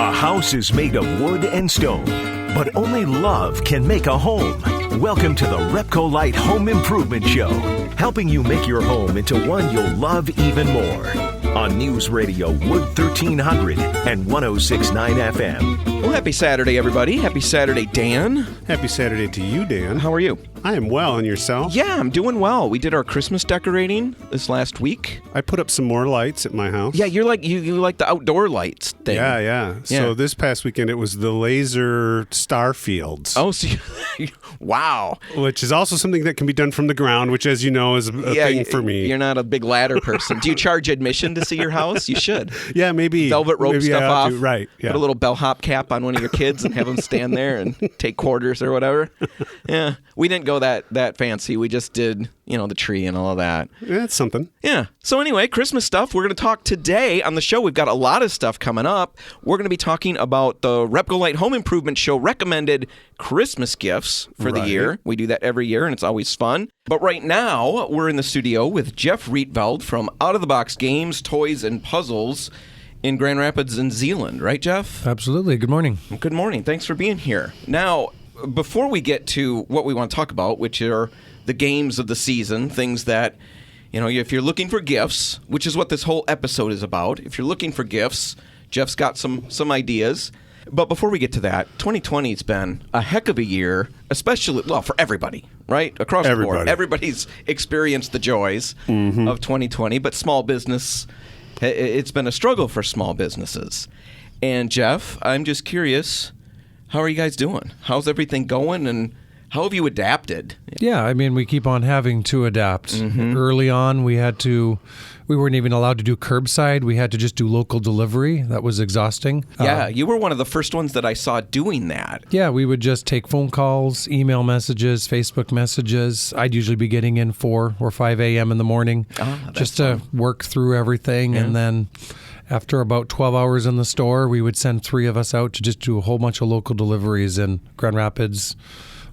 A house is made of wood and stone, but only love can make a home. Welcome to the RepcoLite Home Improvement Show, helping you make your home into one you'll love even more. On News Radio Wood 1300 and 106.9 FM. Well, happy Saturday, everybody. Happy Saturday, Dan. Happy Saturday to you, Dan. How are you? I am well, and yourself? Yeah, I'm doing well. We did our Christmas decorating this last week. I put up some more lights at my house. Yeah, you're like you like the outdoor lights thing. Yeah. So this past weekend, it was the laser star fields. Oh, so wow. Which is also something that can be done from the ground, which, as you know, is a thing for me. You're not a big ladder person. Do you charge admission to see your house? You should. Yeah, maybe. Velvet rope stuff off. Right, yeah. Put a little bellhop cap on one of your kids and have them stand there and take quarters or whatever. Yeah. We didn't go that fancy. We just did, the tree and all of that. Yeah, that's something. Yeah. So anyway, Christmas stuff. We're going to talk today on the show. We've got a lot of stuff coming up. We're going to be talking about the RepcoLite Home Improvement Show recommended Christmas gifts for the year. We do that every year, and it's always fun. But right now, we're in the studio with Jeff Rietveld from Out of the Box Games, Toys, and Puzzles in Grand Rapids and Zeeland. Right, Jeff? Absolutely. Good morning. Good morning. Thanks for being here. Now, before we get to what we want to talk about, which are the games of the season, things that, if you're looking for gifts, which is what this whole episode is about, if you're looking for gifts, Jeff's got some ideas. But before we get to that, 2020 has been a heck of a year, especially, for everybody, right? Across the board. Everybody's experienced the joys of 2020, but small business, it's been a struggle for small businesses. And Jeff, I'm just curious, how are you guys doing? How's everything going, and how have you adapted? Yeah, we keep on having to adapt. Early on, we weren't even allowed to do curbside. We had to just do local delivery. That was exhausting. Yeah, you were one of the first ones that I saw doing that. Yeah, we would just take phone calls, email messages, Facebook messages. I'd usually be getting in 4 or 5 a.m. in the morning just to work through everything. Yeah. And then after about 12 hours in the store, we would send 3 of us out to just do a whole bunch of local deliveries in Grand Rapids,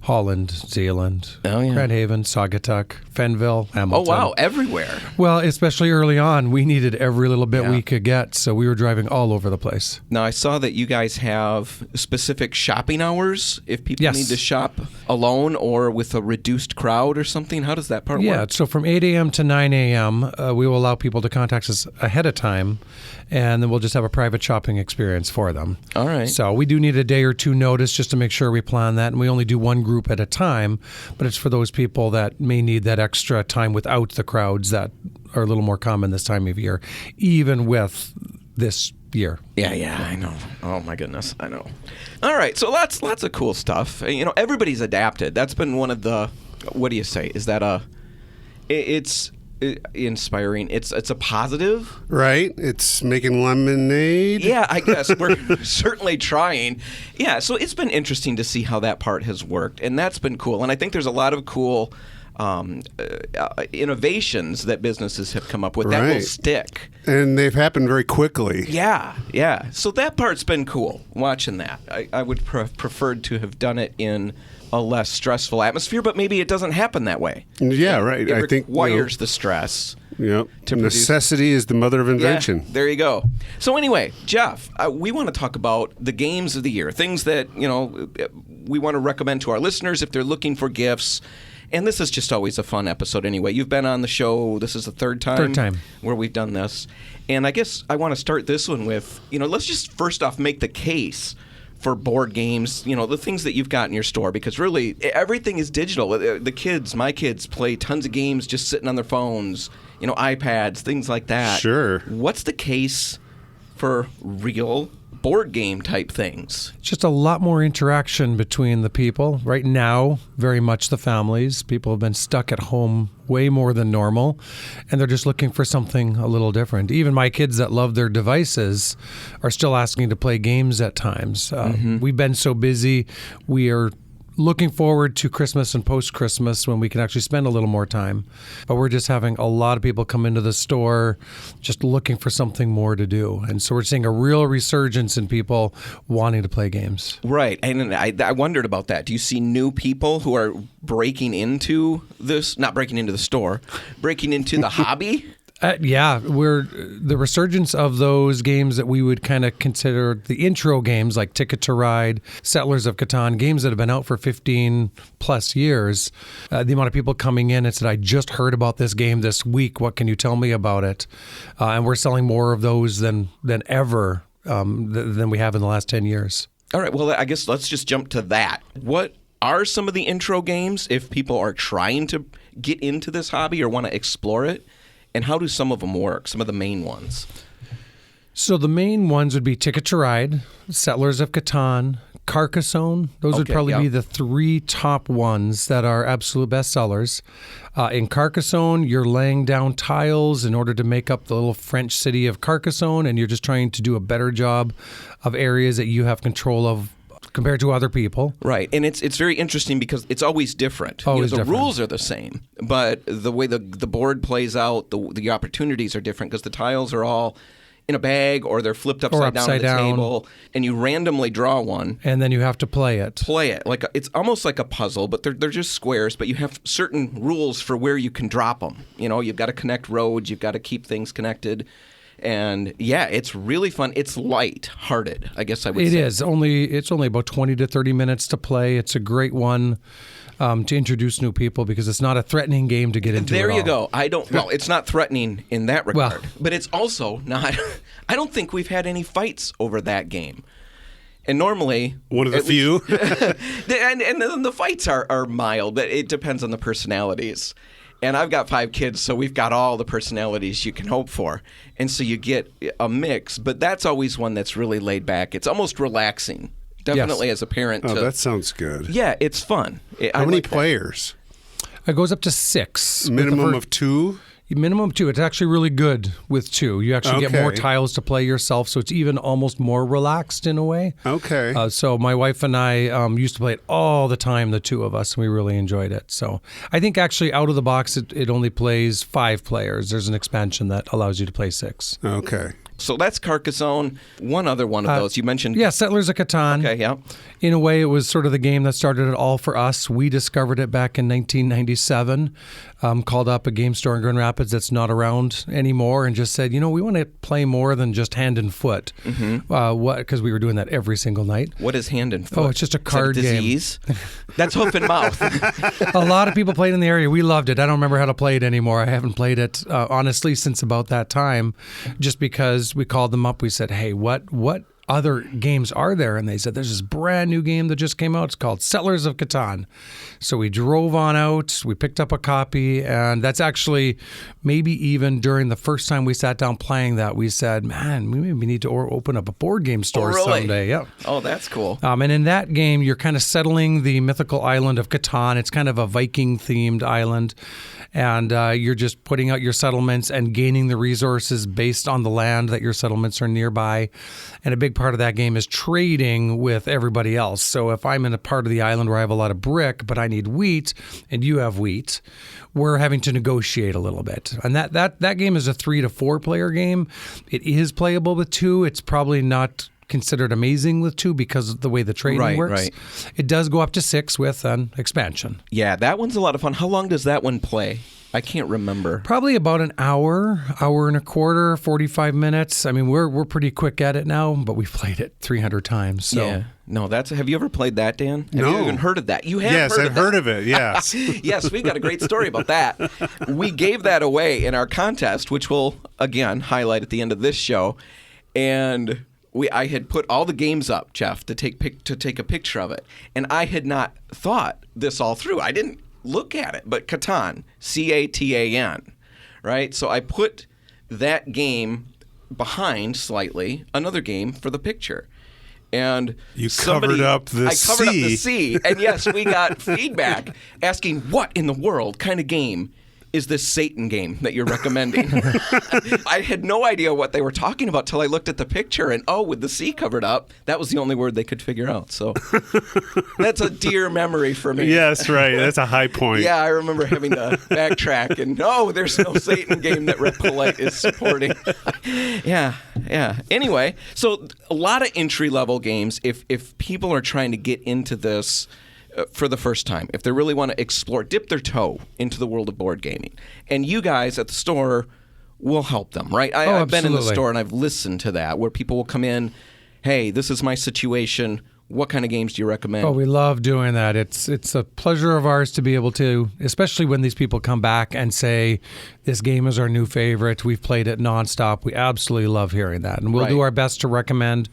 Holland, Zeeland, Grand Haven, Saugatuck, Fenville, Hamilton. Oh, wow, everywhere. Well, especially early on, we needed every little bit we could get, so we were driving all over the place. Now, I saw that you guys have specific shopping hours if people need to shop alone or with a reduced crowd or something. How does that part work? Yeah, so from 8 a.m. to 9 a.m., we will allow people to contact us ahead of time, and then we'll just have a private shopping experience for them. All right. So we do need a day or two notice just to make sure we plan that, and we only do one group at a time, but it's for those people that may need that extra time without the crowds that are a little more common this time of year, even with this year. Yeah, I know. Oh my goodness, I know. All right, so lots of cool stuff. Everybody's adapted. That's been one of the, what do you say? Is that it's inspiring. It's a positive. Right. It's making lemonade. Yeah, I guess we're certainly trying. Yeah, so it's been interesting to see how that part has worked, and that's been cool. And I think there's a lot of cool innovations that businesses have come up with that will stick. And they've happened very quickly. Yeah. So that part's been cool, watching that. I would preferred to have done it in a less stressful atmosphere, but maybe it doesn't happen that way. Yeah, right. It requires the stress. Yep. Necessity is the mother of invention. Yeah, there you go. So anyway, Jeff, we want to talk about the games of the year, things that, we want to recommend to our listeners if they're looking for gifts. And this is just always a fun episode anyway. You've been on the show. This is the third time where we've done this. And I guess I want to start this one with, let's just first off make the case for board games, the things that you've got in your store, because really everything is digital. My kids play tons of games just sitting on their phones, iPads, things like that. Sure. What's the case for real board game type things? Just a lot more interaction between the people. Right now, very much the families. People have been stuck at home way more than normal, and they're just looking for something a little different. Even my kids that love their devices are still asking to play games at times. We've been so busy. We are looking forward to Christmas and post-Christmas when we can actually spend a little more time. But we're just having a lot of people come into the store just looking for something more to do. And so we're seeing a real resurgence in people wanting to play games. Right. And I wondered about that. Do you see new people who are breaking into this, not breaking into the store, breaking into the hobby? We're the resurgence of those games that we would kind of consider the intro games, like Ticket to Ride, Settlers of Catan, games that have been out for 15 plus years. The amount of people coming in and said, I just heard about this game this week. What can you tell me about it? And we're selling more of those than ever than we have in the last 10 years. All right, well, I guess let's just jump to that. What are some of the intro games if people are trying to get into this hobby or want to explore it? And how do some of them work, some of the main ones? So the main ones would be Ticket to Ride, Settlers of Catan, Carcassonne. Those would probably be the 3 top ones that are absolute bestsellers. In Carcassonne, you're laying down tiles in order to make up the little French city of Carcassonne, and you're just trying to do a better job of areas that you have control of compared to other people. Right, and it's very interesting because it's always different. Always the rules are the same, but the way the board plays out, the opportunities are different because the tiles are all in a bag or they're flipped upside down on the table, and you randomly draw one. And then you have to play it. Like it's almost like a puzzle, but they're just squares, but you have certain rules for where you can drop them. You've got to connect roads, you've got to keep things connected. And yeah, it's really fun. It's light-hearted, I guess I would say. It's only about 20 to 30 minutes to play. It's a great one to introduce new people because it's not a threatening game to get into. There you go. It's not threatening in that regard, but it's also not. I don't think we've had any fights over that game. And normally, one of the few, and the fights are mild, but it depends on the personalities. And I've got 5 kids, so we've got all the personalities you can hope for. And so you get a mix, but that's always one that's really laid back. It's almost relaxing, definitely as a parent. Oh, that sounds good. Yeah, it's fun. How many players? It goes up to 6. Minimum of 2? Minimum 2. It's actually really good with 2. You actually get more tiles to play yourself, so it's even almost more relaxed in a way. Okay. So my wife and I used to play it all the time, the 2 of us, and we really enjoyed it. So I think actually out of the box, it only plays 5 players. There's an expansion that allows you to play 6. Okay. So that's Carcassonne. One other one of those you mentioned. Yeah, Settlers of Catan. Okay, yeah. In a way, it was sort of the game that started it all for us. We discovered it back in 1997, called up a game store in Grand Rapids that's not around anymore and just said, we want to play more than just hand and foot. Because we were doing that every single night. What is hand and foot? Oh, it's just a card game. Disease? That's hoof and mouth. A lot of people played in the area. We loved it. I don't remember how to play it anymore. I haven't played it, honestly, since about that time, just because we called them up. We said, hey, what other games are there? And they said, there's this brand new game that just came out. It's called Settlers of Catan. So we drove on out, we picked up a copy, and that's actually maybe even during the first time we sat down playing that, we said, man, we maybe need to open up a board game store someday. Yeah. Oh, that's cool. And in that game, you're kind of settling the mythical island of Catan. It's kind of a Viking-themed island. And you're just putting out your settlements and gaining the resources based on the land that your settlements are nearby. And a big part of that game is trading with everybody else. So if I'm in a part of the island where I have a lot of brick, but I need wheat, and you have wheat, we're having to negotiate a little bit. And that game is a 3 to 4 player game. It is playable with 2. It's probably not considered amazing with 2 because of the way the trading works. Right. It does go up to 6 with an expansion. Yeah, that one's a lot of fun. How long does that one play? I can't remember. Probably about an hour and a quarter, 45 minutes. I mean, we're pretty quick at it now, but we've played it 300 times. So. Yeah. No, have you ever played that, Dan? Have No. you even heard of that? You have Yes, heard I've of that. heard of it, yes. Yes, we've got a great story about that. We gave that away in our contest, which we'll, again, highlight at the end of this show. And I had put all the games up, Jeff, to take a picture of it. And I had not thought this all through. I didn't look at it, but Catan, C-A-T-A-N, right? So I put that game behind slightly another game for the picture. And covered up the C. I covered up the C. And yes, we got feedback asking what in the world kind of game is this Satan game that you're recommending? I had no idea what they were talking about till I looked at the picture, and with the C covered up, that was the only word they could figure out. So that's a dear memory for me. Yes, right. That's a high point. Yeah, I remember having to backtrack and there's no Satan game that RepcoLite is supporting. Yeah. Anyway, so a lot of entry-level games, if people are trying to get into this for the first time, if they really want to explore, dip their toe into the world of board gaming. And you guys at the store will help them, right? I've been in the absolutely. store and I've listened to that, where people will come in, hey, this is my situation. What kind of games do you recommend? Oh, we love doing that. It's a pleasure of ours to be able to, especially when these people come back and say, this game is our new favorite. We've played it nonstop. We absolutely love hearing that. And we'll do our best to recommend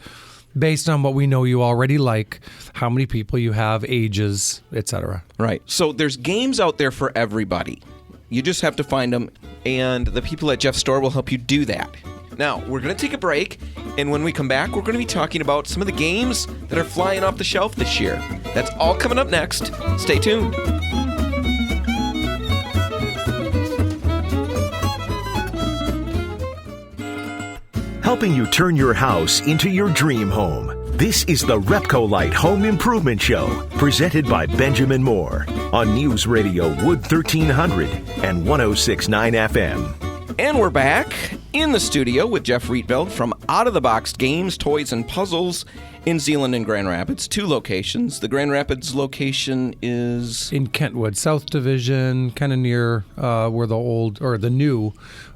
based on what we know you already like, how many people you have, ages, etc. Right. So there's games out there for everybody. You just have to find them, and the people at Jeff's store will help you do that. Now, we're going to take a break, and when we come back, we're going to be talking about some of the games that are flying off the shelf this year. That's all coming up next. Stay tuned. Helping you turn your house into your dream home. This is the RepcoLite Home Improvement Show, presented by Benjamin Moore on News Radio Wood 1300 and 106.9 FM. And we're back in the studio with Jeff Rietveld from Out of the Box Games, Toys, and Puzzles in Zeeland and Grand Rapids. 2 locations. The Grand Rapids location is In Kentwood, South Division, kind of near where the new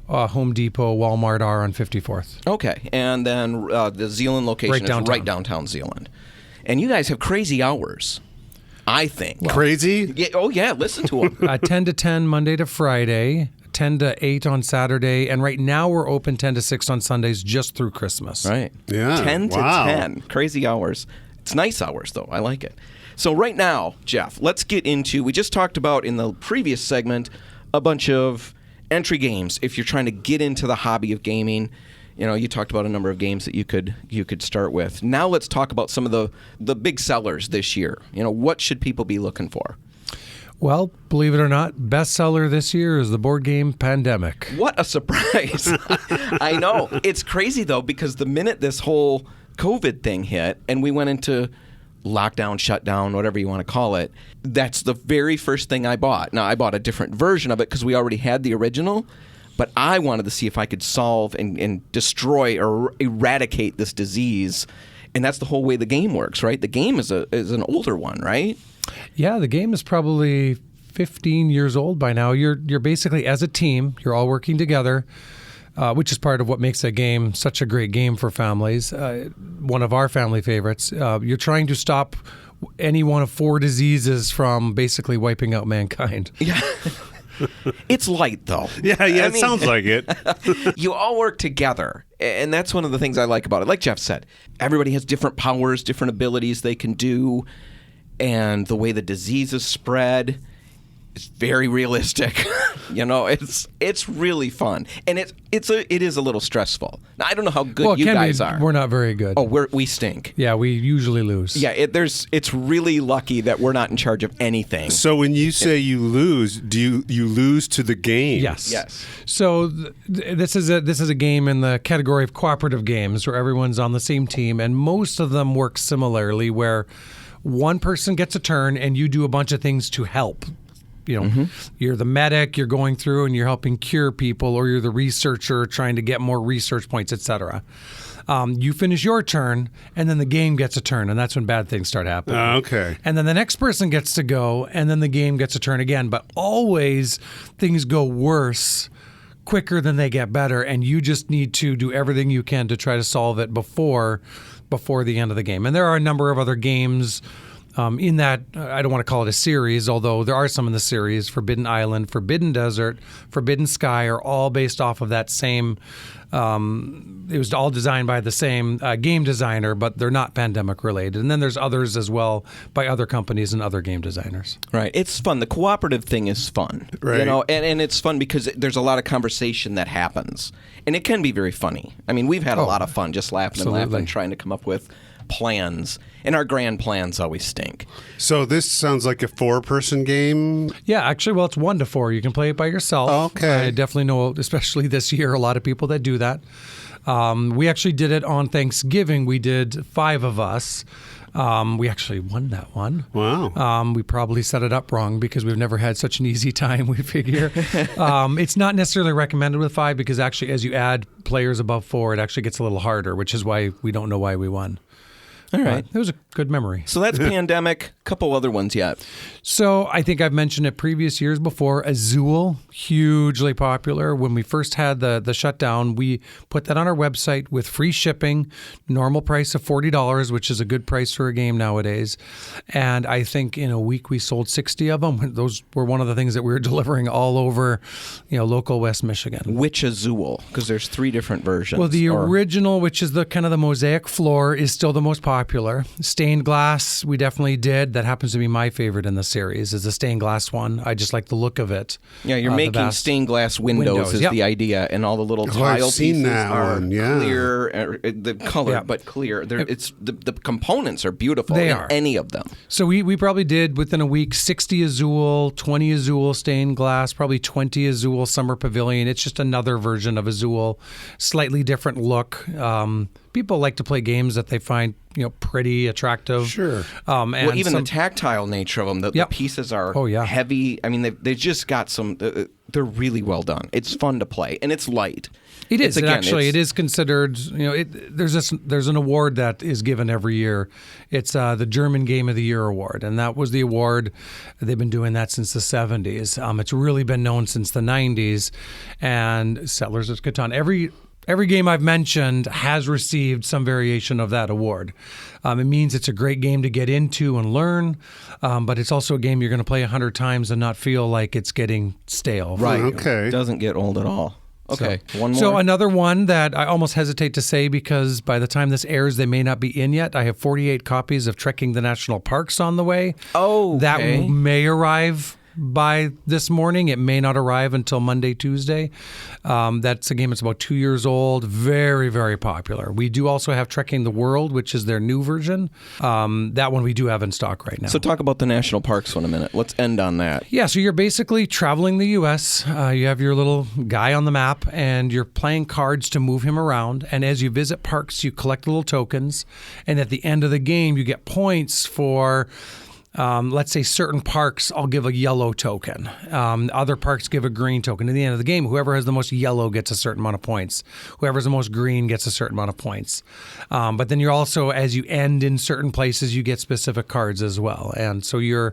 Home Depot, Walmart are on 54th. okay, and then the Zeeland location is right downtown Zeeland. And you guys have crazy hours, I think. Crazy? Yeah, oh yeah, listen to them. 10 to 10 Monday to Friday, 10 to 8 on Saturday, and right now we're open 10 to 6 on Sundays just through Christmas. Right. Yeah. 10 to Wow. 10. Crazy hours. It's nice hours, though. I like it. So right now, Jeff, let's get into, we just talked about in the previous segment a bunch of entry games. If you're trying to get into the hobby of gaming, you know, you talked about a number of games that you could start with. Now let's talk about some of the big sellers this year. You know, what should people be looking for? Well, believe it or not, bestseller this year is the board game Pandemic. What a surprise. I know. It's crazy, though, because the minute this whole COVID thing hit and we went into lockdown, shutdown, whatever you want to call it, that's the very first thing I bought. Now, I bought a different version of it because we already had the original, but I wanted to see if I could solve and destroy or eradicate this disease. And that's the whole way the game works, right? The game is an older one, right? Yeah, the game is probably 15 years old by now. You're basically, as a team, you're all working together, which is part of what makes a game such a great game for families. One of our family favorites. You're trying to stop any one of 4 diseases from basically wiping out mankind. Yeah. It's light, though. Yeah, it sounds like it. You all work together, and that's one of the things I like about it. Like Jeff said, everybody has different powers, different abilities they can do, and the way the diseases spread is very realistic. You know, it's really fun, and it is a little stressful. Now, I don't know how good you guys are. We're not very good. Oh, we stink. Yeah, we usually lose. Yeah, it's really lucky that we're not in charge of anything. So when you say you lose, do you lose to the game? Yes. Yes. So this is a game in the category of cooperative games where everyone's on the same team, and most of them work similarly, where one person gets a turn and you do a bunch of things to help. You know, You're the medic, you're going through and you're helping cure people, or you're the researcher trying to get more research points, etc. You finish your turn, and then the game gets a turn, and that's when bad things start happening. Okay. And then the next person gets to go, and then the game gets a turn again. But always things go worse quicker than they get better, and you just need to do everything you can to try to solve it before the end of the game. And there are a number of other games in that, I don't want to call it a series, although there are some in the series. Forbidden Island, Forbidden Desert, Forbidden Sky are all based off of that same, it was all designed by the same game designer, but they're not pandemic related. And then there's others as well by other companies and other game designers. Right. It's fun. The cooperative thing is fun. Right. You know, and it's fun because there's a lot of conversation that happens. And it can be very funny. I mean, we've had a lot of fun just laughing and laughing, trying to come up with plans. And our grand plans always stink. So this sounds like a 4-person game? Yeah, actually, well, it's 1 to 4. You can play it by yourself. Okay. I definitely know, especially this year, a lot of people that do that. We actually did it on Thanksgiving. We did 5 of us. We actually won that one. Wow. We probably set it up wrong because we've never had such an easy time, we figure. It's not necessarily recommended with 5 because actually as you add players above 4, it actually gets a little harder, which is why we don't know why we won. All right. It was a good memory. So that's Pandemic. couple other ones yet. So I think I've mentioned it previous years before. Azul, hugely popular. When we first had the shutdown, we put that on our website with free shipping, normal price of $40, which is a good price for a game nowadays. And I think in a week we sold 60 of them. Those were one of the things that we were delivering all over, local West Michigan. Which Azul? Because there's 3 different versions. Well, the original, which is the kind of the mosaic floor, is still the most popular. Stained glass, we definitely did. That happens to be my favorite in the series, is the stained glass one. I just like the look of it. Yeah, you're making stained glass windows is the idea, and all the little tile pieces are clear, the color, but clear. It's the components are beautiful. They are. Any of them. So we probably did within a week 60 Azul, 20 Azul stained glass, probably 20 Azul Summer Pavilion. It's just another version of Azul, slightly different look. People like to play games that they find pretty attractive. Sure. And even the tactile nature of them, the pieces are heavy. I mean, they just got some. They're really well done. It's fun to play, and it's light. It is. It is considered. There's an award that is given every year. It's the German Game of the Year award, and that was the award. They've been doing that since the 70s. It's really been known since the 90s, and Settlers of Catan. Every game I've mentioned has received some variation of that award. It means it's a great game to get into and learn, but it's also a game you're going to play 100 times and not feel like it's getting stale. Right. Okay. It doesn't get old at all. Okay. One more. So another one that I almost hesitate to say because by the time this airs, they may not be in yet. I have 48 copies of Trekking the National Parks on the way. Oh, okay. That may arrive by this morning. It may not arrive until Monday, Tuesday. That's a game that's about 2 years old. Very, very popular. We do also have Trekking the World, which is their new version. That one we do have in stock right now. So talk about the national parks for a minute. Let's end on that. Yeah, so you're basically traveling the U.S. You have your little guy on the map, and you're playing cards to move him around. And as you visit parks, you collect little tokens. And at the end of the game, you get points for... let's say certain parks, I'll give a yellow token. Other parks give a green token. At the end of the game, whoever has the most yellow gets a certain amount of points. Whoever has the most green gets a certain amount of points. But then you're also, as you end in certain places, you get specific cards as well. And so you're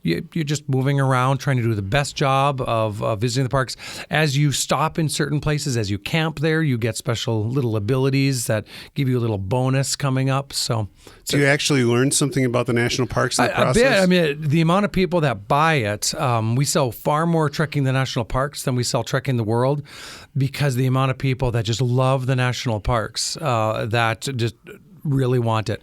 just moving around, trying to do the best job of visiting the parks. As you stop in certain places, as you camp there, you get special little abilities that give you a little bonus coming up. So do you actually learn something about the national parks in the process? I mean, the amount of people that buy it, we sell far more Trekking the National Parks than we sell Trekking the World because the amount of people that just love the national parks that just really want it.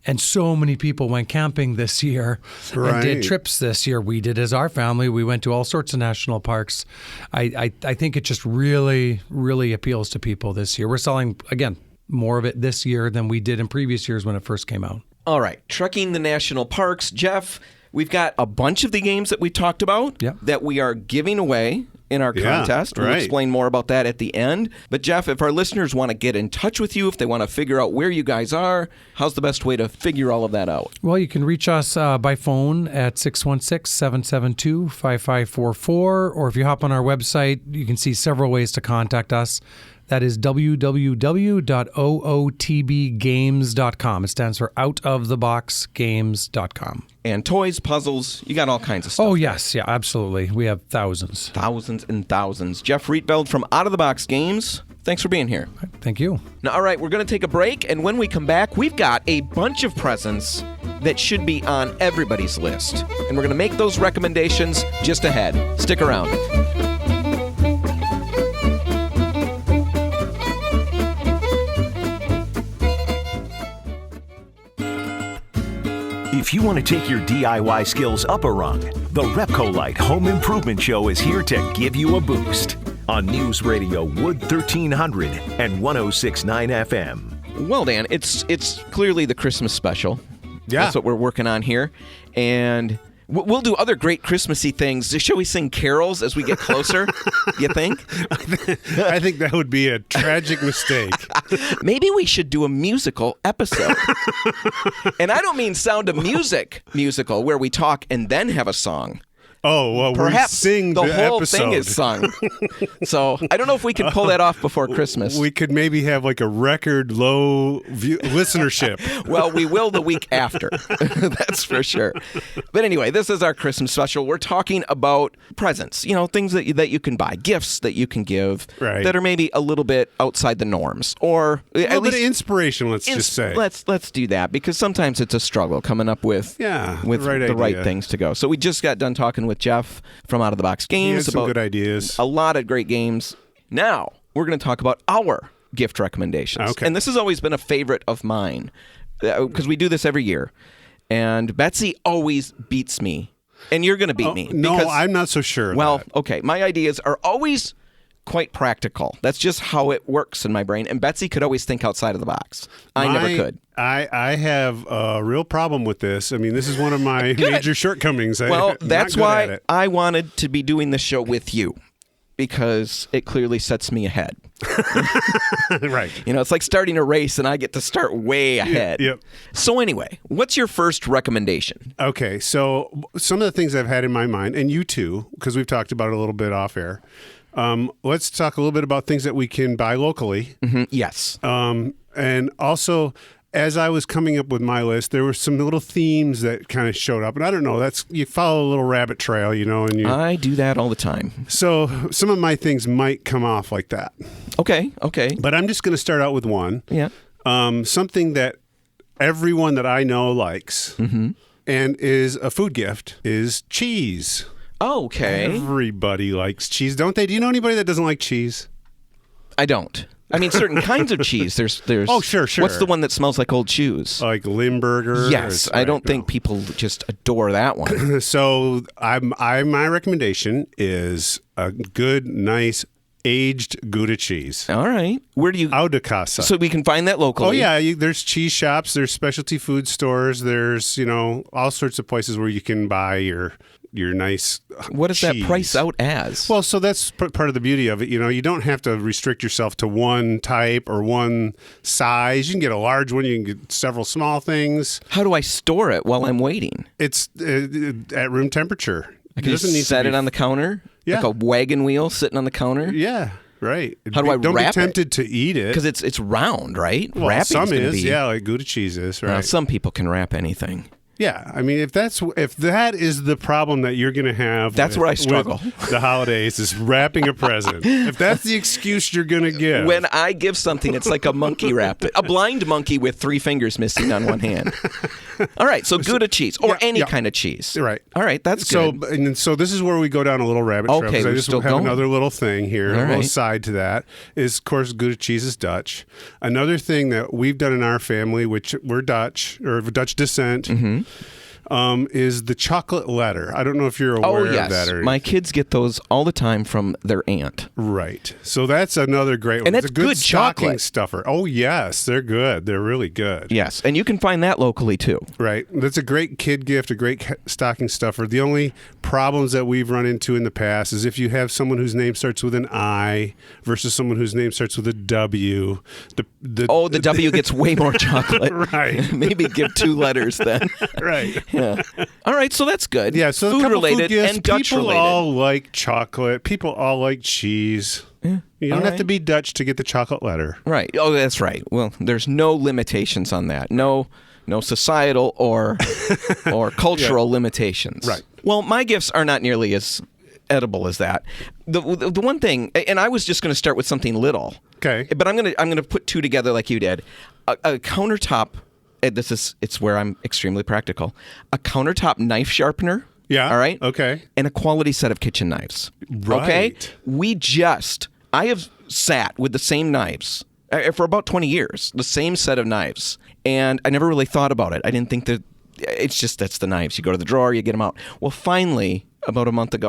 And so many people went camping this year and did trips this year. We did as our family. We went to all sorts of national parks. I think it just really, really appeals to people this year. We're selling, again, more of it this year than we did in previous years when it first came out. All right, Trekking the National Parks. Jeff, we've got a bunch of the games that we talked about that we are giving away in our contest. We'll explain more about that at the end. But Jeff, if our listeners want to get in touch with you, if they want to figure out where you guys are, how's the best way to figure all of that out? Well, you can reach us by phone at 616-772-5544, or if you hop on our website, you can see several ways to contact us. That is www.ootbgames.com. It stands for outoftheboxgames.com. And toys, puzzles, you got all kinds of stuff. Oh, yes. Yeah, absolutely. We have thousands. Thousands and thousands. Jeff Rietveld from Out of the Box Games. Thanks for being here. Thank you. Now, all right, we're going to take a break, and when we come back, we've got a bunch of presents that should be on everybody's list. And we're going to make those recommendations just ahead. Stick around. If you want to take your DIY skills up a rung, the RepcoLite Home Improvement Show is here to give you a boost on News Radio Wood 1300 and 106.9 FM. Well, Dan, it's clearly the Christmas special. Yeah. That's what we're working on here. And we'll do other great Christmassy things. Shall we sing carols as we get closer, you think? I think that would be a tragic mistake. Maybe we should do a musical episode. And I don't mean Sound of Music musical where we talk and then have a song. Oh, well, Perhaps we sing the whole episode. thing is sung. So I don't know if we can pull that off before Christmas. We could maybe have like a record low listenership. Well, we will the week after. That's for sure. But anyway, this is our Christmas special. We're talking about presents, things that you can buy, gifts that you can give that are maybe a little bit outside the norms, or A at little bit least of inspiration, let's just say. Let's do that, because sometimes it's a struggle coming up with the right things to go. So we just got done talking with Jeff from Out of the Box Games He had some about good ideas. a lot of great games. Now we're going to talk about our gift recommendations. Okay. And this has always been a favorite of mine because we do this every year. And Betsy always beats me. And you're going to beat me. No, because, I'm not so sure. Okay. My ideas are always quite practical. That's just how it works in my brain. And Betsy could always think outside of the box. I never could. I have a real problem with this. I mean, this is one of my major shortcomings. Well, that's why I wanted to be doing this show with you, because it clearly sets me ahead. Right. It's like starting a race and I get to start way ahead. Yep. So anyway, what's your first recommendation? Okay, so some of the things I've had in my mind, and you too, because we've talked about it a little bit off air. Let's talk a little bit about things that we can buy locally. Mm-hmm. Yes. And also, as I was coming up with my list, there were some little themes that kind of showed up. And I don't know, you follow a little rabbit trail, and I do that all the time. So some of my things might come off like that. Okay. But I'm just going to start out with one. Yeah. Something that everyone that I know likes and is a food gift is cheese. Oh, okay. Everybody likes cheese, don't they? Do you know anybody that doesn't like cheese? I don't. I mean, certain kinds of cheese. There's. Oh, sure. What's the one that smells like old shoes? Like Limburger? Yes, I don't think people just adore that one. So my recommendation is a good, nice, aged Gouda cheese. All right. Where do you... Out de casa. So we can find that locally. Oh, yeah. There's cheese shops. There's specialty food stores. There's, all sorts of places where you can buy your nice What does cheese. that price out as? Well, so that's part of the beauty of it. You don't have to restrict yourself to one type or one size. You can get a large one. You can get several small things. How do I store it while I'm waiting? It's at room temperature. I can just set it on the counter? Yeah. Like a wagon wheel sitting on the counter? Yeah, right. How do I Don't wrap be tempted to eat it. Because it's round, right? Well, Wrapping's some gonna is, be... like Gouda cheese is, right? Some people can wrap anything. Yeah, I mean, if that is the problem that you're going to have, that's where I struggle. With the holidays is wrapping a present. If that's the excuse you're going to give, when I give something, it's like a monkey wrap it, a blind monkey with 3 fingers missing on one hand. All right, so Gouda cheese or any kind of cheese. Right. All right, that's good. So this is where we go down a little rabbit trail. Okay, I just still have going. another little thing here, All a little right. side to that is, of course, Gouda cheese is Dutch. Another thing that we've done in our family, which we're Dutch or of Dutch descent. Is the chocolate letter. I don't know if you're aware of that. Or My kids get those all the time from their aunt. Right. So that's another great one. And it's that's a good stocking chocolate. stuffer. Oh, yes. They're good. They're really good. Yes, and you can find that locally too. Right. That's a great kid gift, a great stocking stuffer. The only problems that we've run into in the past is if you have someone whose name starts with an I versus someone whose name starts with a W. The W gets way more chocolate. Right. Maybe give 2 letters then. Right. Yeah. All right, so that's good. Yeah, so food related food gifts, and Dutch people related. all like chocolate. People all like cheese. You don't have to be Dutch to get the chocolate letter. Right. Oh, that's right. Well, there's no limitations on that. No societal or cultural limitations. Right. Well, my gifts are not nearly as edible as that. The one thing, and I was just going to start with something little. Okay. But I'm gonna put 2 together like you did. A countertop. It's where I'm extremely practical. A countertop knife sharpener. Yeah. All right. Okay. And a quality set of kitchen knives. Right. Okay. I have sat with the same knives for about 20 years, the same set of knives, and I never really thought about it. I didn't think that that's the knives. You go to the drawer, you get them out. Well, finally, about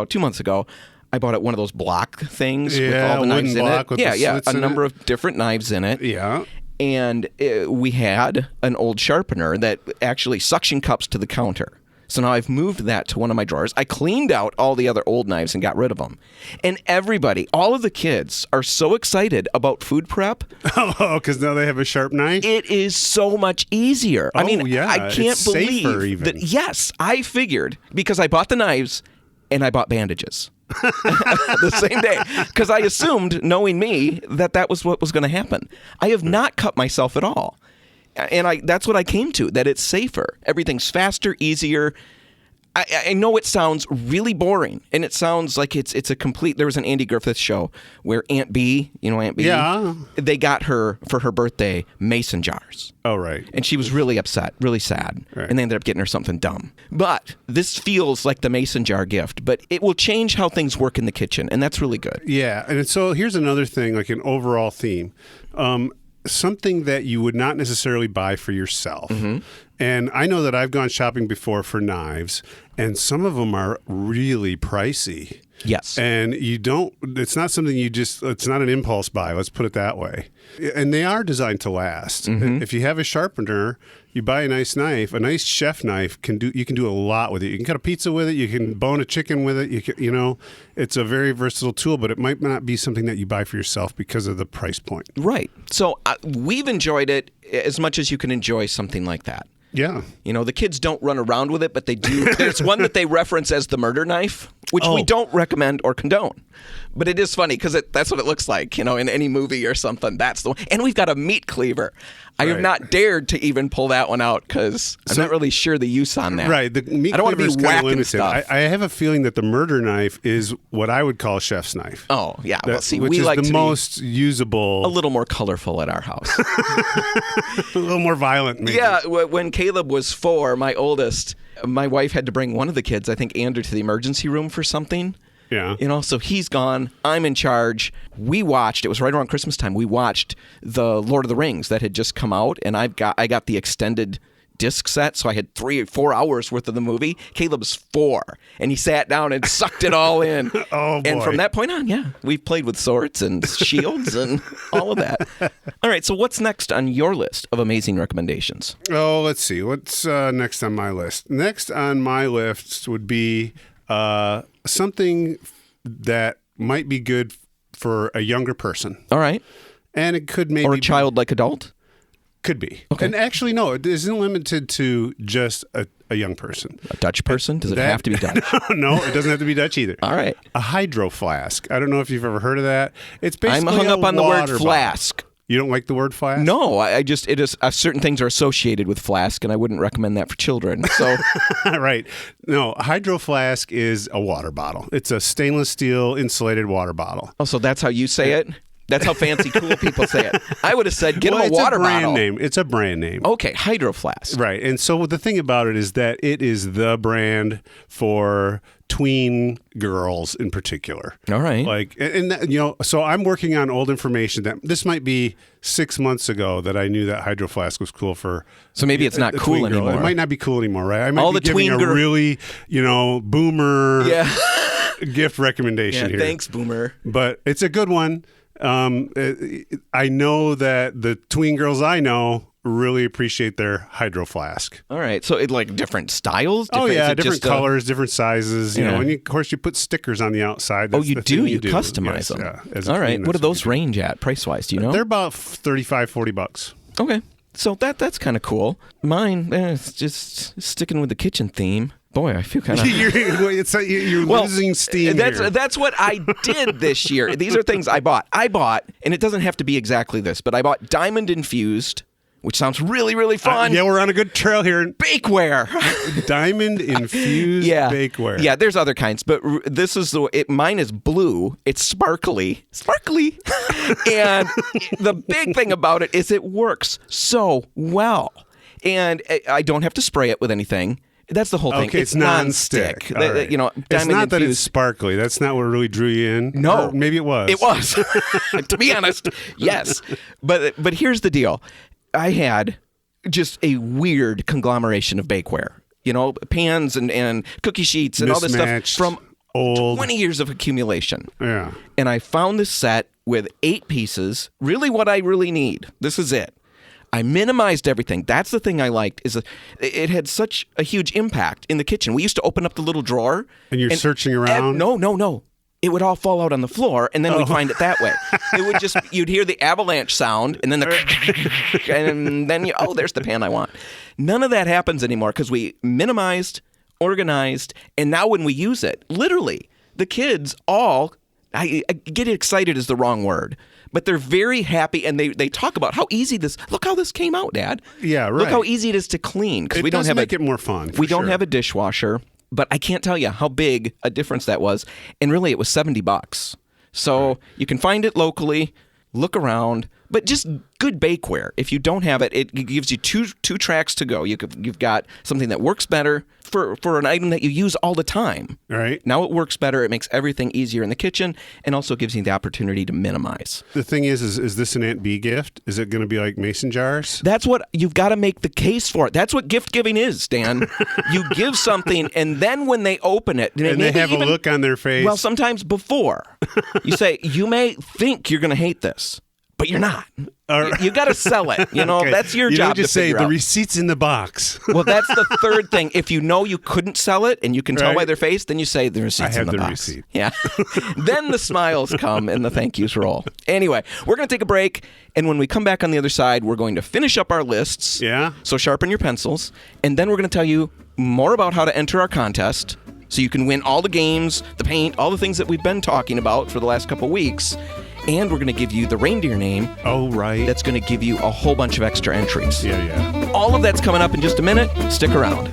2 months ago, I bought one of those block things with all the knives in it. A number of different knives in it. Yeah. And we had an old sharpener that actually suction cups to the counter. So now I've moved that to one of my drawers. I cleaned out all the other old knives and got rid of them. And all of the kids are so excited about food prep. Oh, because now they have a sharp knife? It is so much easier. I can't it's safer believe even. that. Yes, I figured because I bought the knives and I bought bandages. The same day, because I assumed, knowing me, that was what was going to happen. I have not cut myself at all, and that's what I came to, that it's safer. Everything's faster, easier. I know it sounds really boring, and it sounds like it's a complete. There was an Andy Griffith show where Aunt B, Aunt B, Yeah. they got her for her birthday mason jars. Oh, right. And she was really upset, really sad. Right. And they ended up getting her something dumb. But this feels like the mason jar gift, but it will change how things work in the kitchen, and that's really good. Yeah, and so here's another thing, like an overall theme. Something that you would not necessarily buy for yourself. And I know that I've gone shopping before for knives, and some of them are really pricey. Yes. And it's not something it's not an impulse buy, let's put it that way. And they are designed to last. If you have a sharpener, you buy a nice knife, a nice chef knife you can do a lot with it. You can cut a pizza with it, you can bone a chicken with it, it's a very versatile tool, but it might not be something that you buy for yourself because of the price point. Right. So we've enjoyed it as much as you can enjoy something like that. Yeah. The kids don't run around with it, but they do. There's one that they reference as the murder knife, which we don't recommend or condone. But it is funny because that's what it looks like, in any movie or something. That's the one. And we've got a meat cleaver. I have not dared to even pull that one out because I'm not really sure the use on that. Right. The meat I don't want to cleaver is be kinda whacking limited. stuff. I have a feeling that the murder knife is what I would call a chef's knife. Oh, yeah. Well, see, which we is like the to most usable. be a little more colorful at our house. A little more violent, maybe. Yeah, when Caleb was 4, my oldest, my wife had to bring one of the kids, I think Andrew, to the emergency room for something. Yeah. So he's gone. I'm in charge. We watched, it was right around Christmas time, we watched the Lord of the Rings that had just come out, and I got the extended disc set, so I had 3 or 4 hours worth of the movie. Caleb's 4, and he sat down and sucked it all in. Oh, boy. And from that point on, we've played with swords and shields and all of that. All right, so what's next on your list of amazing recommendations? Oh, let's see. What's next on my list? Next on my list would be something that might be good for a younger person. All right. And it could maybe... Or a childlike adult? Could be. Okay. And actually, no, it isn't limited to just a young person. A Dutch person? Does it have to be Dutch? No, it doesn't have to be Dutch either. All right. A hydro flask. I don't know if you've ever heard of that. It's basically I'm hung up on the word water flask. bottle. You don't like the word flask? No, it is certain things are associated with flask, and I wouldn't recommend that for children. So, Right. No, a hydro flask is a water bottle. It's a stainless steel insulated water bottle. so that's how you say it? That's how fancy, cool people say it. I would have said, get them a it's water a brand bottle. name. It's a brand name. Okay, Hydro Flask. Right. And so the thing about it is that it is the brand for tween girls in particular. All right. So I'm working on old information that this might be 6 months ago that I knew that Hydro Flask was cool for. So maybe it's not a cool tween girl. anymore. It might not be cool anymore, right? I might All be the giving tween a girl- really, boomer gift recommendation Yeah, here. thanks, Boomer. But it's a good one. I know that the tween girls I know really appreciate their Hydro Flask. All right. So it like different styles? Oh, is yeah, it different just colors, different sizes. You Yeah. know, and of course you put stickers on the outside. Oh, That's you the do? thing You do. customize Yes, them. Yeah, as a All right. tween, What do that's those we do. range at price-wise? Do you know? They're about $35-$40. Okay. So that's kind of cool. Mine, it's just sticking with the kitchen theme. Boy, I feel kind of... You're losing steam here. That's what I did this year. These are things I bought. And it doesn't have to be exactly this, but I bought diamond infused, which sounds really, really fun. Yeah, we're on a good trail here. Bakeware. Diamond infused bakeware. Yeah, there's other kinds, but this is mine is blue. It's sparkly. And the big thing about it is it works so well. And I don't have to spray it with anything. That's the whole thing. Okay, it's nonstick. All right. Diamond it's not that it's infused. sparkly. That's not what really drew you in. No. Or maybe it was. It was. To be honest, yes. But here's the deal. I had just a weird conglomeration of bakeware. Pans and cookie sheets and all this stuff Mismatched, from old. 20 years of accumulation. Yeah. And I found this set with 8 pieces, really what I really need. This is it. I minimized everything. That's the thing I liked, is it had such a huge impact in the kitchen. We used to open up the little drawer. And you're searching around? No. It would all fall out on the floor, and then we'd find it that way. It would just, you'd hear the avalanche sound, and then and then there's the pan I want. None of that happens anymore because we minimized organized, and now when we use it, literally, the kids all, I get excited is the wrong word, but they're very happy, and they talk about how easy look how this came out, Dad. Yeah, right. Look how easy it is to clean. Because we don't have make it more fun. We don't have a dishwasher, but I can't tell you how big a difference that was. And really, it was $70. So you can find it locally, look around, but just good bakeware. If you don't have it, it gives you two tracks to go. You've got something that works better for an item that you use all the time. Right. Now it works better. It makes everything easier in the kitchen, and also gives you the opportunity to minimize. The thing is this an Aunt B gift? Is it going to be like mason jars? That's what you've got to make the case for it. That's what gift giving is, Dan. You give something, and then when they open it, and they have a look on their face. Well, sometimes before you say, you may think you're going to hate this, but you're not. You got to sell it. You know, Okay. that's your you job don't just to say figure the out. receipt's in the box. Well, that's the third thing. If you know you couldn't sell it and you can tell by their face, then you say the receipt's in the box. Receipt. Yeah. Then the smiles come and the thank yous roll. Anyway, we're going to take a break, and when we come back on the other side, we're going to finish up our lists. Yeah. So sharpen your pencils, and then we're going to tell you more about how to enter our contest so you can win all the games, the paint, all the things that we've been talking about for the last couple weeks. And we're going to give you the reindeer name. Oh, right. That's going to give you a whole bunch of extra entries. Yeah. All of that's coming up in just a minute. Stick around.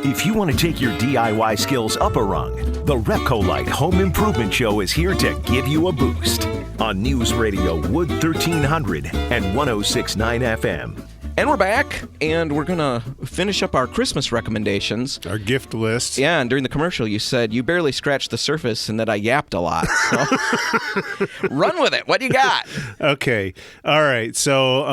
If you want to take your DIY skills up a rung, the RepcoLite Home Improvement Show is here to give you a boost on News Radio Wood 1300 and 106.9 FM. And we're back, and we're going to finish up our Christmas recommendations. Our gift list. Yeah, and during the commercial, you said you barely scratched the surface and that I yapped a lot. So run with it. What do you got? Okay. All right. So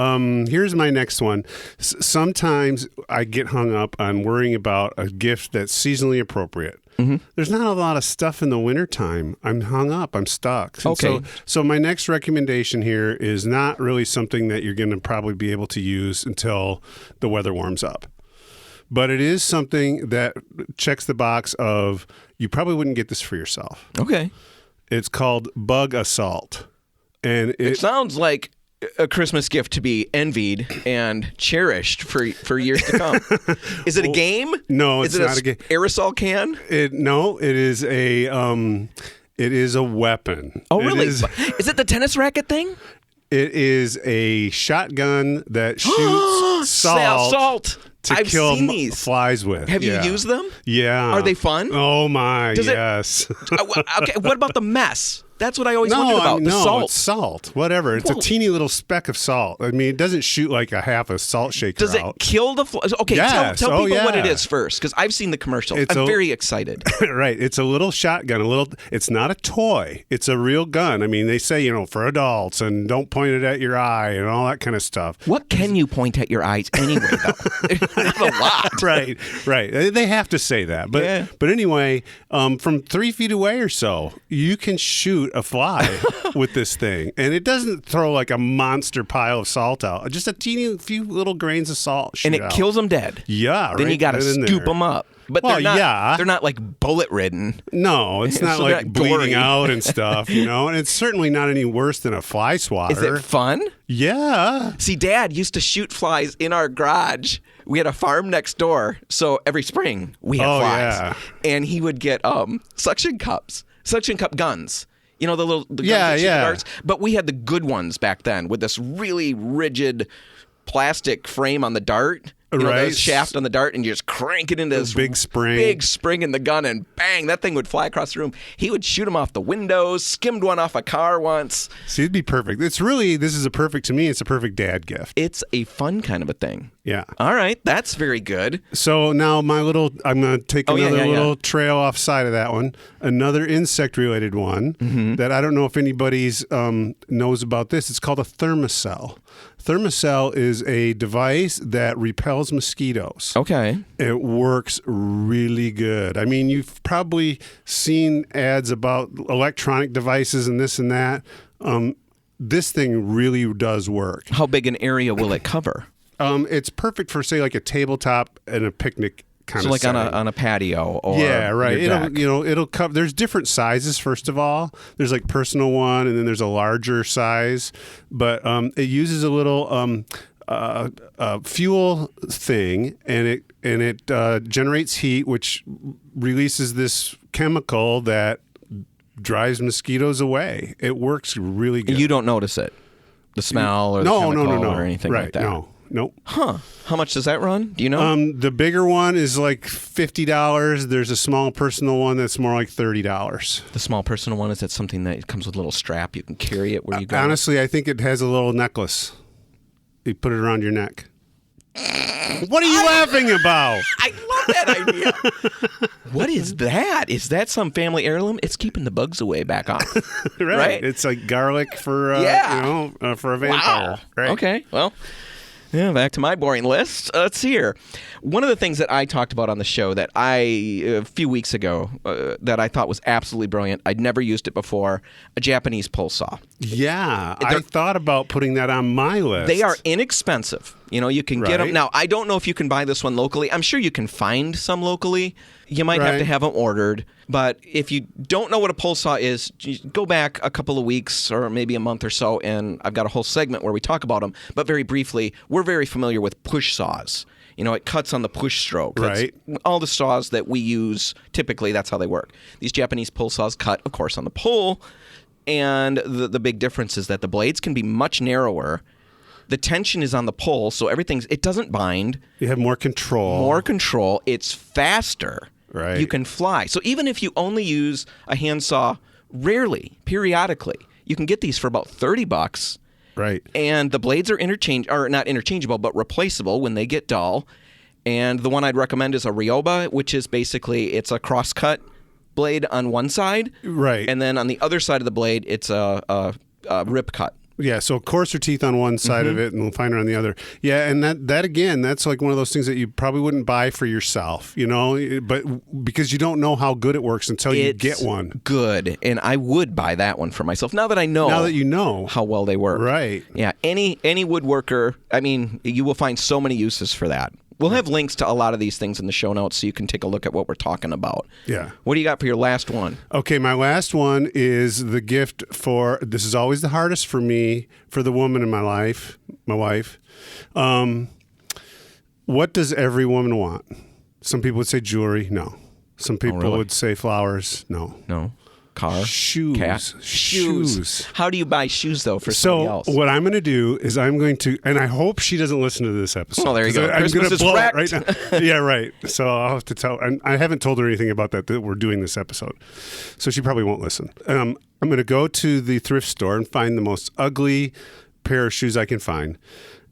here's my next one. Sometimes I get hung up on worrying about a gift that's seasonally appropriate. Mm-hmm. There's not a lot of stuff in the wintertime. I'm hung up. I'm stuck. And okay. So my next recommendation here is not really something that you're going to probably be able to use until the weather warms up. But it is something that checks the box of you probably wouldn't get this for yourself. Okay. It's called Bug Assault. And it sounds like a Christmas gift to be envied and cherished for years to come. Is it a game? No, it's not a game. Aerosol can? No, it is a weapon. Oh, really? Is it the tennis racket thing? It is a shotgun that shoots salt to kill flies with. Have you used them? Yeah. Are they fun? Oh my, yes. Okay, what about the mess? That's what I always wondered about. The salt. It's salt. Whatever. It's a teeny little speck of salt. I mean, it doesn't shoot like a half a salt shaker Does it kill the flies? Okay, yes. tell people what it is first, because I've seen the commercial. I'm very excited. Right. It's a little shotgun. It's not a toy. It's a real gun. I mean, they say, for adults, and don't point it at your eye and all that kind of stuff. What can you point at your eyes anyway, though? Not a lot. Right. They have to say that. But anyway, from 3 feet away or so, you can shoot a fly with this thing, and it doesn't throw like a monster pile of salt out, just a few little grains of salt and it kills them dead. Yeah, then you gotta scoop them up, but they're not like bullet ridden. No, it's not like bleeding out and stuff, and it's certainly not any worse than a fly swatter. Is it fun? Yeah. See, Dad used to shoot flies in our garage. We had a farm next door, so every spring we had flies, and he would get suction cup guns. The guns that shoot the darts. But we had the good ones back then with this really rigid plastic frame on the dart. The shaft on the dart, and you just crank it into this big spring in the gun, and bang, that thing would fly across the room. He would shoot them off the windows, skimmed one off a car once. See, it'd be perfect. This is to me, it's a perfect dad gift. It's a fun kind of a thing. Yeah. All right, that's very good. So now I'm going to take another little trail offside of that one. Another insect-related one that I don't know if anybody's knows about this. It's called a thermocell. Thermocell is a device that repels mosquitoes. Okay. It works really good. I mean, you've probably seen ads about electronic devices and this and that. This thing really does work. How big an area will it cover? It's perfect for, say, like a tabletop and a picnic kind So of like on a patio or yeah, right. your deck. It'll cover. There's different sizes. First of all, there's like personal one, and then there's a larger size. But it uses a little fuel thing, and it generates heat, which releases this chemical that drives mosquitoes away. It works really good. You don't notice it, the smell or the chemical or anything like that. Nope. Huh? How much does that run? Do you know? The bigger one is like $50. There's a small personal one that's more like $30. The small personal one, is that something that comes with a little strap? You can carry it where you go. Honestly, I think it has a little necklace. You put it around your neck. What are you laughing about? I love that idea. What is that? Is that some family heirloom? It's keeping the bugs away back off. Right? It's like garlic for for a vampire. Wow. Right. Okay. Well, yeah, back to my boring list. Let's see here. One of the things that I talked about on the show that a few weeks ago, that I thought was absolutely brilliant, I'd never used it before, a Japanese pole saw. Yeah, I thought about putting that on my list. They are inexpensive. You can get them. Now, I don't know if you can buy this one locally. I'm sure you can find some locally. You might have to have them ordered. But if you don't know what a pole saw is, go back a couple of weeks or maybe a month or so, and I've got a whole segment where we talk about them. But very briefly, we're very familiar with push saws. It cuts on the push stroke. Right. That's all the saws that we use, typically, that's how they work. These Japanese pole saws cut, of course, on the pole. And the big difference is that the blades can be much narrower. The tension is on the pole, so it doesn't bind. You have more control. It's faster. Right. You can fly. So even if you only use a handsaw periodically, you can get these for about $30. Right. And the blades are not interchangeable, but replaceable when they get dull. And the one I'd recommend is a Ryoba, which is basically, it's a cross-cut blade on one side. Right. And then on the other side of the blade, it's a rip cut. Yeah, so coarser teeth on one side of it and finer on the other. Yeah, and that again, that's like one of those things that you probably wouldn't buy for yourself, but because you don't know how good it works until you get one. Good, and I would buy that one for myself. Now that you know how well they work. Right. Yeah, any woodworker, you will find so many uses for that. We'll have links to a lot of these things in the show notes so you can take a look at what we're talking about. Yeah. What do you got for your last one? Okay, my last one is the gift for, this is always the hardest for me, for the woman in my life, my wife. What does every woman want? Some people would say jewelry. No. Some people would say flowers. No. No. Car, shoes, cat, shoes. How do you buy shoes though for somebody else? So what I'm going to do is I'm going to, and I hope she doesn't listen to this episode. Well, there you go. I'm going to blow wrecked. it right now. Yeah, right. So I'll have to tell. And I haven't told her anything about that we're doing this episode, so she probably won't listen. I'm going to go to the thrift store and find the most ugly pair of shoes I can find,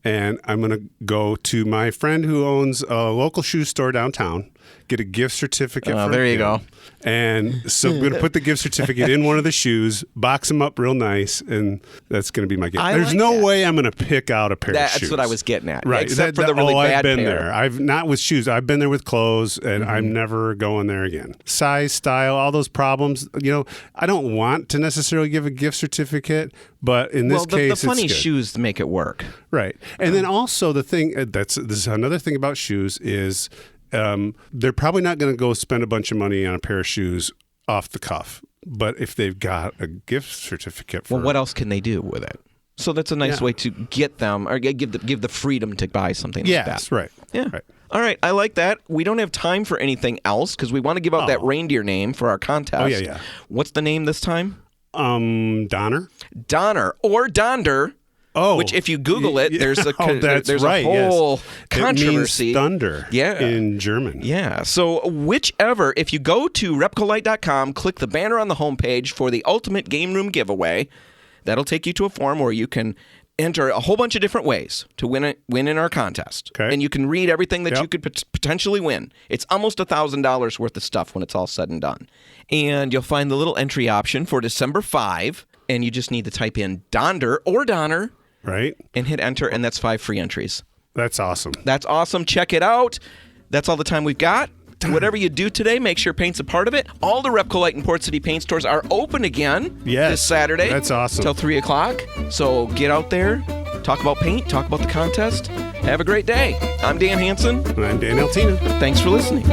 and I'm going to go to my friend who owns a local shoe store downtown. Get a gift certificate for there you him. go. And so I'm going to put the gift certificate in one of the shoes, box them up real nice, and that's going to be my gift. There's no way I'm going to pick out a pair of shoes. That's what I was getting at. Right. Except for the really bad I've been pair. there. I've not with shoes. I've been there with clothes, and I'm never going there again. Size, style, all those problems. I don't want to necessarily give a gift certificate, but in this case, the funny it's good. shoes make it work. Right. And then also the thing, this is another thing about shoes is, they're probably not going to go spend a bunch of money on a pair of shoes off the cuff. But if they've got a gift certificate for what else can they do with it? So that's a nice way to get them, or give the freedom to buy something like that. Yes, right. Yeah. Right. All right, I like that. We don't have time for anything else because we want to give out that reindeer name for our contest. Oh, yeah. What's the name this time? Donner or Donder. Oh, which if you Google it, there's a that's right, a whole yes. controversy. It means thunder in German. Yeah. So whichever, if you go to RepcoLite.com, click the banner on the homepage for the ultimate game room giveaway, that'll take you to a form where you can enter a whole bunch of different ways to win in our contest. Okay. And you can read everything that you could potentially win. It's almost $1,000 worth of stuff when it's all said and done. And you'll find the little entry option for December 5, and you just need to type in Donder or Donner. Right. And hit enter, and that's 5 free entries. That's awesome. That's awesome. Check it out. That's all the time we've got. Whatever you do today, make sure paint's a part of it. All the RepcoLite and Port City paint stores are open again this Saturday. That's awesome. Till 3 o'clock. So get out there, talk about paint, talk about the contest. Have a great day. I'm Dan Hansen. And I'm Dan Altina. Thanks for listening.